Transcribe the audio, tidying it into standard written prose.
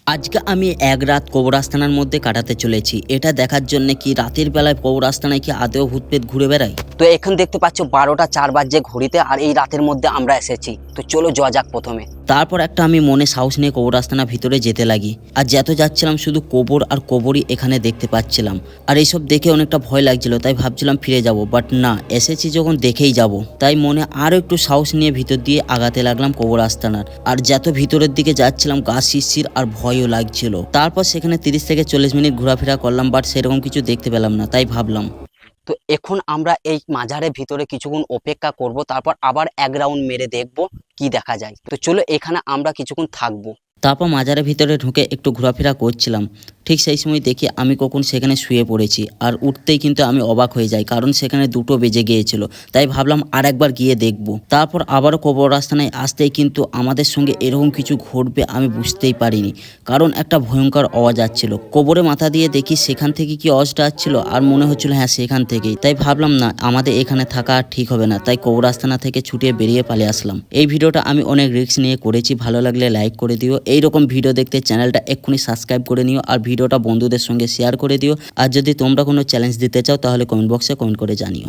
আজকে আমি এক রাত কবরস্থানের মধ্যে কাটাতে চলেছি। এটা দেখার জন্য কি রাতের বেলায় কবরস্থানায় কি আদৌ ভূতপ্রেত ঘুরে বেড়ায়। তো এখন দেখতে পাচ্ছ 12টা 4 বাজে ঘড়িতে, আর এই রাতের মধ্যে আমরা এসেছি। তো চলো যাওয়া যাক প্রথমে। তারপর একটা আমি মনে সাহস নিয়ে কবরস্থানার ভিতরে যেতে লাগি। আর যত যাচ্ছিলাম শুধু কবর আর কবরই এখানে দেখতে পাচ্ছিলাম। আর এইসব দেখে অনেকটা ভয় লাগছিল, তাই ভাবছিলাম ফিরে যাব, বাট না, এসেছি যখন দেখেই যাব। তাই মনে আরও একটু সাহস নিয়ে ভিতর দিয়ে আগাতে লাগলাম কবরস্থানার। আর যত ভিতরের দিকে যাচ্ছিলাম গা শিরশির আর ভয়ও লাগছিল। তারপর সেখানে 30 থেকে 40 মিনিট ঘোরাফেরা করলাম, বাট সেরকম কিছু দেখতে পেলাম না। তাই ভাবলাম তো এখন আমরা এই মাজারের ভিতরে কিছুক্ষণ অপেক্ষা করব, তারপর আবার এক রাউন্ড মেরে দেখব কি দেখা যায়। তো চলো এখানে আমরা কিছুক্ষণ থাকবো। তারপর মাজারের ভিতরে ঢুকে একটু ঘোরাফেরা করছিলাম। ঠিক সেই সময় দেখি আমি কখন সেখানে শুয়ে পড়েছি, আর উঠতেই কিন্তু আমি অবাক হয়ে যাই, কারণ সেখানে 2টো বেজে গিয়েছিল। তাই ভাবলাম আর একবার গিয়ে দেখব। তারপর আবারও কবরস্থানায় আসতেই কিন্তু আমাদের সঙ্গে এরকম কিছু ঘটবে আমি বুঝতেই পারিনি, কারণ একটা ভয়ঙ্কর আওয়াজ আসছিল। কবরে মাথা দিয়ে দেখি সেখান থেকে কি আওয়াজটা আসছিল, আর মনে হচ্ছিল হ্যাঁ সেখান থেকেই। তাই ভাবলাম না, আমাদের এখানে থাকা আর ঠিক হবে না, তাই কবরস্থানা থেকে ছুটিয়ে বেরিয়ে পালিয়ে আসলাম। এই ভিডিওটা আমি অনেক রিস্ক নিয়ে করেছি, ভালো লাগলে লাইক করে দিও। এইরকম ভিডিও দেখতে চ্যানেলটা এক্ষুনি সাবস্ক্রাইব করে নিও, আর ভিডিওটা বন্ধুদের সঙ্গে শেয়ার করে দিও। আর যদি তোমরা কোনো চ্যালেঞ্জ দিতে চাও তাহলে কমেন্ট বক্সে কমেন্ট করে জানিও।